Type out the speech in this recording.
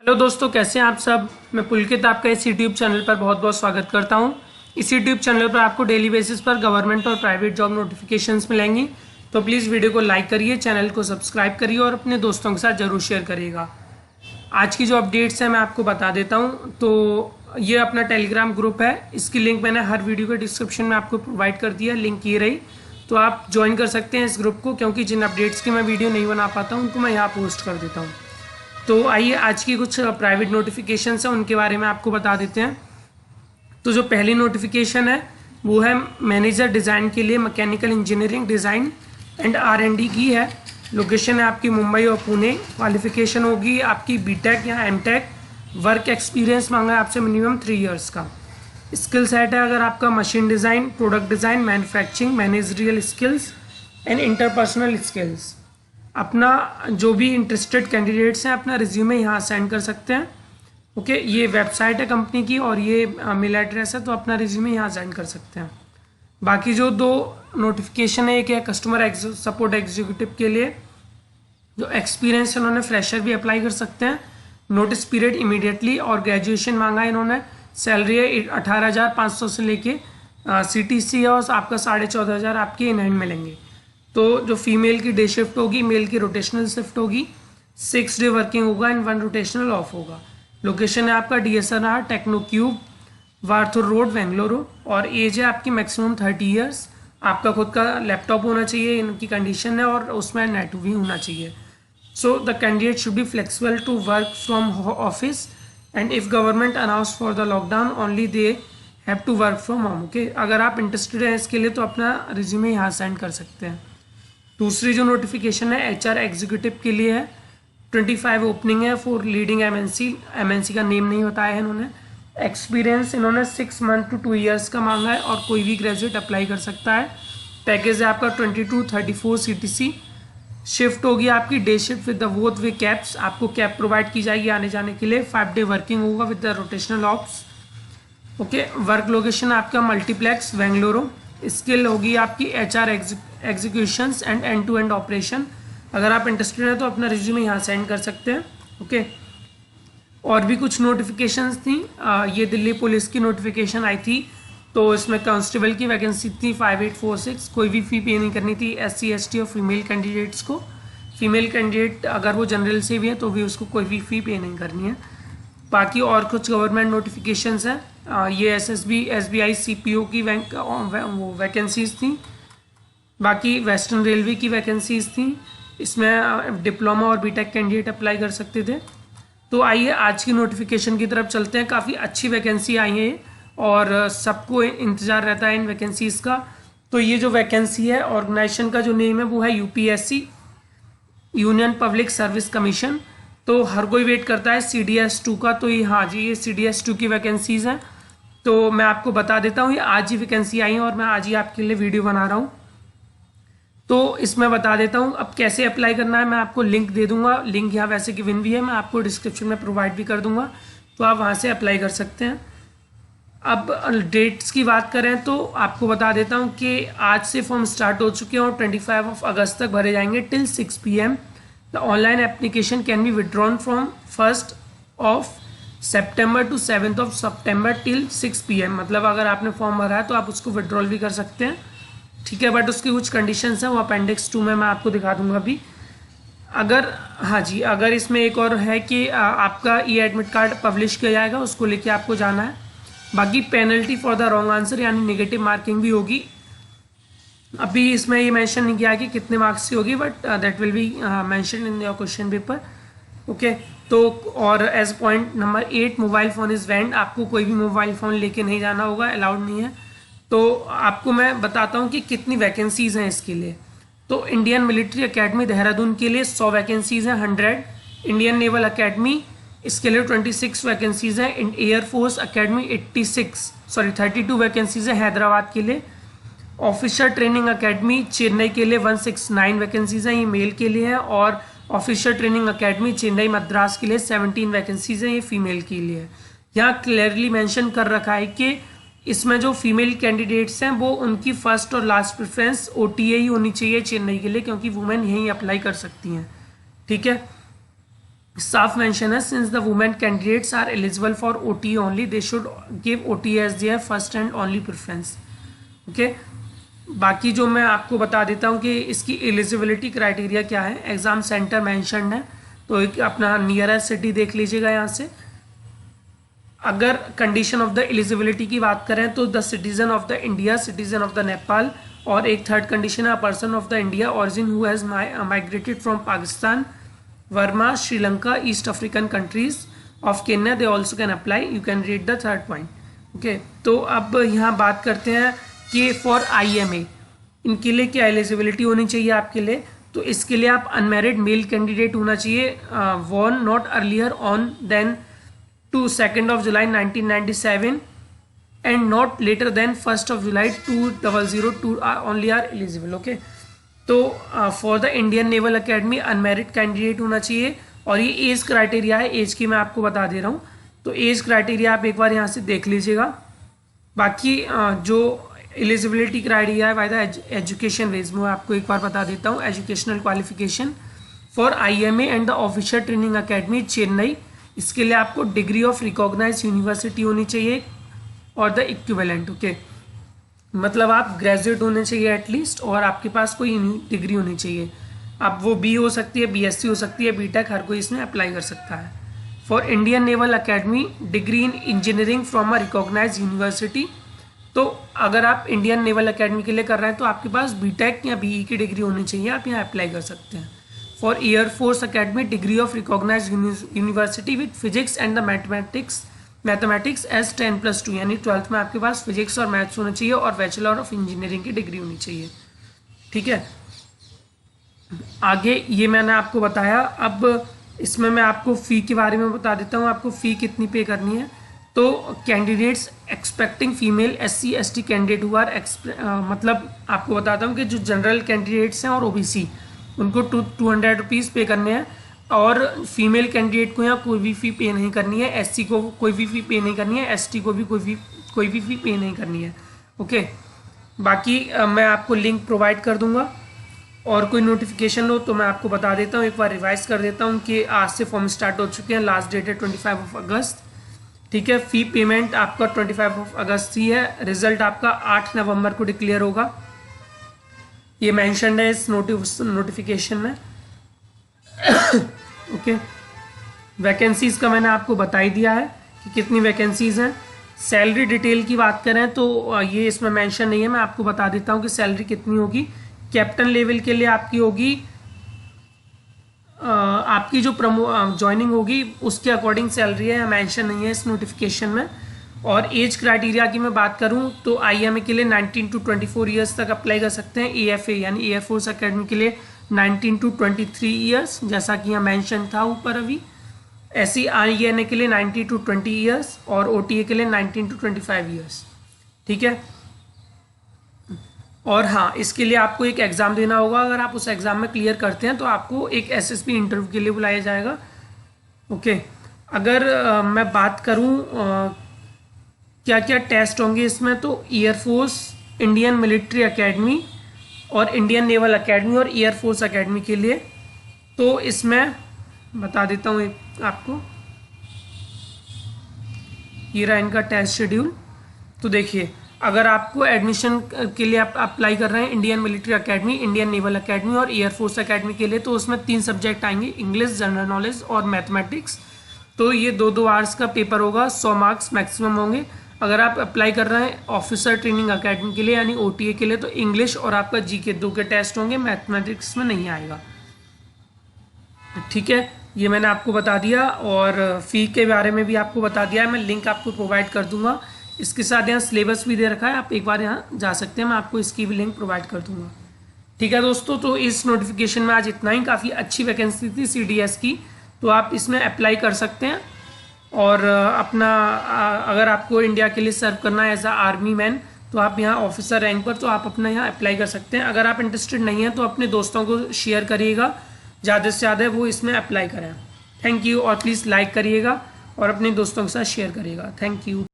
Hello दोस्तों, कैसे हैं आप सब। मैं पुलकित आपका इस यूट्यूब चैनल पर बहुत बहुत स्वागत करता हूं। इस यूट्यूब चैनल पर आपको डेली बेसिस पर गवर्नमेंट और प्राइवेट जॉब नोटिफिकेशंस मिलेंगी। तो प्लीज़ वीडियो को लाइक करिए, चैनल को सब्सक्राइब करिए और अपने दोस्तों के साथ ज़रूर शेयर करिएगा। आज की जो अपडेट्स हैं मैं आपको बता देता हूँ। तो ये अपना टेलीग्राम ग्रुप है, इसकी लिंक मैंने हर वीडियो के डिस्क्रिप्शन में आपको प्रोवाइड कर दिया। लिंक ये रही, तो आप ज्वाइन कर सकते हैं इस ग्रुप को, क्योंकि जिन अपडेट्स की मैं वीडियो नहीं बना पाता हूँ उनको मैं यहाँ पोस्ट कर देता हूँ। तो आइए आज की कुछ प्राइवेट नोटिफिकेशंस हैं उनके बारे में आपको बता देते हैं। तो जो पहली नोटिफिकेशन है वो है मैनेजर डिज़ाइन के लिए, mechanical engineering design and R&D की है। लोकेशन है आपकी मुंबई और पुणे। क्वालिफिकेशन होगी आपकी बीटेक या एमटेक। वर्क एक्सपीरियंस मांगा है आपसे मिनिमम 3 इयर्स का। स्किल सेट है अगर आपका machine design, product design, manufacturing, managerial skills and interpersonal skills. अपना जो भी इंटरेस्टेड कैंडिडेट्स हैं अपना रिज्यूमे यहाँ सेंड कर सकते हैं। ओके, ये वेबसाइट है कंपनी की और ये मेल एड्रेस है, तो अपना रिज्यूमे यहाँ सेंड कर सकते हैं। बाकी जो दो नोटिफिकेशन है, एक है कस्टमर सपोर्ट एग्जीक्यूटिव के लिए, जो एक्सपीरियंस इन्होंने फ्रेशर भी अप्लाई कर सकते हैं। नोटिस पीरियड इमीडिएटली और ग्रेजुएशन मांगा है इन्होंने। सैलरी है 18,500 से लेके CTC है और आपका 14,500 आपके इन हैंड मिलेंगे। तो जो फीमेल की डे शिफ्ट होगी, मेल की रोटेशनल शिफ्ट होगी। 6 डे वर्किंग होगा एंड 1 रोटेशनल ऑफ होगा। लोकेशन है आपका DSNR Techno Cube, Varthur road, Bengaluru. और एज है आपकी मैक्सिमम 30 ईयर्स। आपका खुद का लैपटॉप होना चाहिए, इनकी कंडीशन है, और उसमें नेट भी होना चाहिए। So the candidate should be flexible to work from office and if government announce for the lockdown only they have to work from home. Okay, अगर आप इंटरेस्टेड हैं इसके लिए तो अपना रिज्यूमे यहाँ सेंड कर सकते हैं। दूसरी जो नोटिफिकेशन है HR एग्जीक्यूटिव के लिए है। 25 ओपनिंग है फॉर लीडिंग MNC का नेम नहीं बताया है इन्होंने। एक्सपीरियंस इन्होंने 6 मंथ टू 2 ईयर्स का मांगा है और कोई भी ग्रेजुएट अप्लाई कर सकता है। पैकेज है आपका 2234 CTC। शिफ्ट होगी आपकी day shift with the both way caps. आपको कैब प्रोवाइड की जाएगी आने जाने के लिए। 5 डे वर्किंग होगा with the rotational ops. Okay, work location आपका मल्टीप्लेक्स बेंगलुरु। स्किल होगी आपकी HR executions and end to end operation. अगर आप इंटरेस्टेड हैं तो अपना रिज्यूमे यहाँ सेंड कर सकते हैं। ओके, और भी कुछ नोटिफिकेशंस थी। ये दिल्ली पुलिस की नोटिफिकेशन आई थी, तो इसमें कांस्टेबल की वैकेंसी थी 5846। कोई भी फ़ी पे नहीं करनी थी SC ST और फीमेल कैंडिडेट्स को। फीमेल कैंडिडेट अगर वो जनरल से भी है तो भी उसको कोई भी फ़ी पे नहीं करनी है। बाकी और कुछ गवर्नमेंट नोटिफिकेशंस हैं। ये SSB SBI CPO की वो वैकेंसीज थी। बाकी वेस्टर्न रेलवे की वैकेंसीज थी। इसमें डिप्लोमा और बीटेक कैंडिडेट अप्लाई कर सकते थे। तो आइए आज की नोटिफिकेशन की तरफ चलते हैं। काफ़ी अच्छी वैकेंसी आई है और सबको इंतज़ार रहता है इन वैकेंसीज़ का। तो ये जो वैकेंसी है, ऑर्गेनाइजेशन का जो नेम है वो है UPSC, union public service commission. तो हर कोई वेट करता है CDS2 का। तो ये हाँ जी, ये CDS2 की वैकेंसीज़ हैं। तो मैं आपको बता देता हूँ, ये आज ही वैकेंसी आई है और मैं आज ही आपके लिए वीडियो बना रहा हूँ। तो इसमें बता देता हूँ अब कैसे अप्लाई करना है। मैं आपको लिंक दे दूंगा, लिंक यहाँ वैसे गिवन भी है, मैं आपको डिस्क्रिप्शन में प्रोवाइड भी कर दूंगा, तो आप वहाँ से अप्लाई कर सकते हैं। अब डेट्स की बात करें तो आपको बता देता हूँ कि आज से फॉर्म स्टार्ट हो चुके हैं और 25 अगस्त तक भरे जाएंगे till 6 PM। The online application can be withdrawn from 1 September to 7 September till 6 PM। मतलब अगर आपने फॉर्म भरा है तो आप उसको विड्रॉल भी कर सकते हैं, ठीक है। बट उसकी कुछ कंडीशंस हैं, वो अपेंडिक्स 2 में मैं आपको दिखा दूंगा अभी। अगर हाँ जी, अगर इसमें एक और है कि आपका एडमिट कार्ड पब्लिश किया जाएगा, उसको लेके आपको जाना है। बाकी penalty for the wrong answer यानी नेगेटिव मार्किंग भी होगी। अभी इसमें ये मेंशन नहीं किया कि कितने मार्क्स की होगी, but that will be mention in your question paper. Okay, तो और as point number 8, mobile phone is banned. आपको कोई भी मोबाइल फ़ोन लेके नहीं जाना होगा, अलाउड नहीं है। तो आपको मैं बताता हूँ कि कितनी वैकेंसीज़ हैं इसके लिए। तो इंडियन मिलिट्री एकेडमी देहरादून के लिए 100 वैकेंसीज़ हैं, 100। इंडियन नेवल एकेडमी, इसके लिए 26 वैकेंसीज़ हैं। एयरफोर्स एकेडमी 32 वैकेंसीज़ हैं हैदराबाद के लिए। ऑफिसर ट्रेनिंग एकेडमी चेन्नई के लिए 169 वैकेंसीज़ हैं, ये मेल के लिए है। और officer training academy Chennai Madras के लिए 17 वैकेंसीज़ हैं, ये फीमेल के लिए है। यहाँ क्लियरली मेंशन कर रखा है कि इसमें जो फीमेल कैंडिडेट्स हैं वो उनकी फर्स्ट और लास्ट प्रेफरेंस OTA ही होनी चाहिए चेन्नई के लिए, क्योंकि वुमेन यहीं अप्लाई कर सकती हैं, ठीक है। साफ मेंशन है since the women candidates are eligible for OTA only, they should give OTA as their first and only preference. Okay, बाकी जो मैं आपको बता देता हूँ कि इसकी एलिजिबिलिटी क्राइटेरिया क्या है। एग्ज़ाम सेंटर मेंशन्ड है, तो एक अपना नियरेस्ट सिटी देख लीजिएगा यहाँ से। अगर कंडीशन ऑफ द एलिजिबिलिटी की बात करें तो the citizen of the India, citizen of the Nepal, और एक थर्ड कंडीशन है person of the India origin who has migrated from Pakistan, Verma, Sri Lanka, east African countries of Kenya, they also can apply. You can read the third point. Okay, तो अब यहाँ बात करते हैं कि फॉर IMA इनके लिए क्या एलिजिबिलिटी होनी चाहिए आपके लिए। तो इसके लिए आप अनमेरिड मेल कैंडिडेट होना चाहिए, born not earlier on then to 2nd of July 1997 and not later than 1st of July 2002 only are eligible। Okay, तो for the Indian naval academy unmarried candidate होना चाहिए। और ये एज क्राइटेरिया है, as की मैं आपको बता दे रहा हूँ। तो एज क्राइटेरिया आप एक बार यहाँ से देख लीजिएगा। बाकी जो एलिजिबिलिटी क्राइटेरिया है बाय द एजुकेशन वेज में आपको एक बार बता देता हूँ। Educational qualification for IMA and the officer training academy Chennai, इसके लिए आपको डिग्री ऑफ रिकॉग्नाइज यूनिवर्सिटी होनी चाहिए और द इक्विवेलेंट। ओके, मतलब आप ग्रेजुएट होने चाहिए एटलीस्ट, और आपके पास कोई डिग्री होनी चाहिए। अब वो B हो सकती है, BSc हो सकती है, BTech, हर कोई इसमें अप्लाई कर सकता है। For Indian naval academy degree in engineering from a recognise university, तो अगर आप इंडियन नेवल अकेडमी के लिए कर रहे हैं तो आपके पास BTech या BE की डिग्री होनी चाहिए, आप यहाँ अप्लाई कर सकते हैं। For air force academy degree of recognise university with physics and the mathematics as 10+2, यानी 12th में आपके पास फिजिक्स और मैथ्स होना चाहिए और बैचलर ऑफ इंजीनियरिंग की डिग्री होनी चाहिए। ठीक है, आगे ये मैंने आपको बताया। अब इसमें मैं आपको फ़ी के बारे में बता देता हूँ, आपको फ़ी कितनी पे करनी है। तो candidates expecting female SC ST candidate हुआ मतलब आपको बताता हूँ कि जो जनरल कैंडिडेट्स हैं और OBC उनको 200 रुपीज़ पे करने हैं, और फीमेल कैंडिडेट को यहाँ कोई भी फ़ी पे नहीं करनी है, SC को कोई भी फ़ी पे नहीं करनी है, ST को भी कोई भी फ़ी पे नहीं करनी है। ओके, बाकी मैं आपको लिंक प्रोवाइड कर दूंगा, और कोई नोटिफिकेशन हो तो मैं आपको बता देता हूँ। एक बार रिवाइज कर देता हूँ कि आज से फॉर्म स्टार्ट हो चुके हैं, लास्ट डेट है 25 अगस्त। ठीक है, फ़ी पेमेंट आपका 25 अगस्त ही है, रिजल्ट आपका 8 नवंबर को डिक्लेयर होगा, ये मेंशन है इस नोटिफिकेशन में। ओके, वैकेंसीज़ का मैंने आपको बता ही दिया है कि कितनी वैकेंसीज़ हैं। सैलरी डिटेल की बात करें तो ये इसमें मेंशन नहीं है, मैं आपको बता देता हूँ कि सैलरी कितनी होगी। कैप्टन लेवल के लिए आपकी होगी, आपकी जो ज्वाइनिंग होगी उसके अकॉर्डिंग सैलरी है, मेंशन नहीं है इस नोटिफिकेशन में। और एज क्राइटेरिया की मैं बात करूं तो IMA के लिए 19 to 24 ईयर्स तक अप्लाई कर सकते हैं। AFA यानी एयरफोर्स अकेडमी के लिए 19 to 23 ईयर्स, जैसा कि यहाँ मेंशन था ऊपर अभी। SC INA के लिए 90 to 20 ईयर्स, और OTA के लिए 19 to 25 ईयर्स। ठीक है, और हाँ, इसके लिए आपको एक एग्ज़ाम देना होगा। अगर आप उस एग्ज़ाम में क्लियर करते हैं तो आपको एक SSB इंटरव्यू के लिए बुलाया जाएगा। ओके, अगर मैं बात करूँ क्या क्या टेस्ट होंगे इसमें, तो एयरफोर्स, इंडियन मिलिट्री अकेडमी और इंडियन नेवल अकेडमी और एयरफोर्स अकेडमी के लिए, तो इसमें बता देता हूँ एक आपको, ये रहा इनका टेस्ट शेड्यूल। तो देखिए, अगर आपको एडमिशन के लिए आप अप्लाई कर रहे हैं Indian military academy, Indian naval academy और एयरफोर्स अकेडमी के लिए, तो उसमें 3 सब्जेक्ट आएंगे, इंग्लिश, जनरल नॉलेज और मैथमेटिक्स। तो ये 2-2 आवर्स का पेपर होगा, 100 मार्क्स मैक्सिमम होंगे। अगर आप अप्लाई कर रहे हैं ऑफिसर ट्रेनिंग अकेडमी के लिए यानी OTA के लिए, तो इंग्लिश और आपका GK 2 के टेस्ट होंगे, मैथमेटिक्स में नहीं आएगा। ठीक है, ये मैंने आपको बता दिया, और फ़ी के बारे में भी आपको बता दिया है। मैं लिंक आपको प्रोवाइड कर दूंगा, इसके साथ यहाँ सिलेबस भी दे रखा है, आप एक बार यहाँ जा सकते हैं, मैं आपको इसकी भी लिंक प्रोवाइड कर दूंगा। ठीक है दोस्तों, तो इस नोटिफिकेशन में आज इतना ही। काफ़ी अच्छी वैकेंसी थी CDS की, तो आप इसमें अप्लाई कर सकते हैं। और अपना अगर आपको इंडिया के लिए सर्व करना है एज अ आर्मी मैन, तो आप यहाँ ऑफिसर रैंक पर, तो आप अपना यहाँ अप्लाई कर सकते हैं। अगर आप इंटरेस्टेड नहीं हैं तो अपने दोस्तों को शेयर करिएगा, ज़्यादा से ज़्यादा वो इसमें अप्लाई करें। थैंक यू, और प्लीज़ लाइक करिएगा और अपने दोस्तों के साथ शेयर करिएगा। Thank you.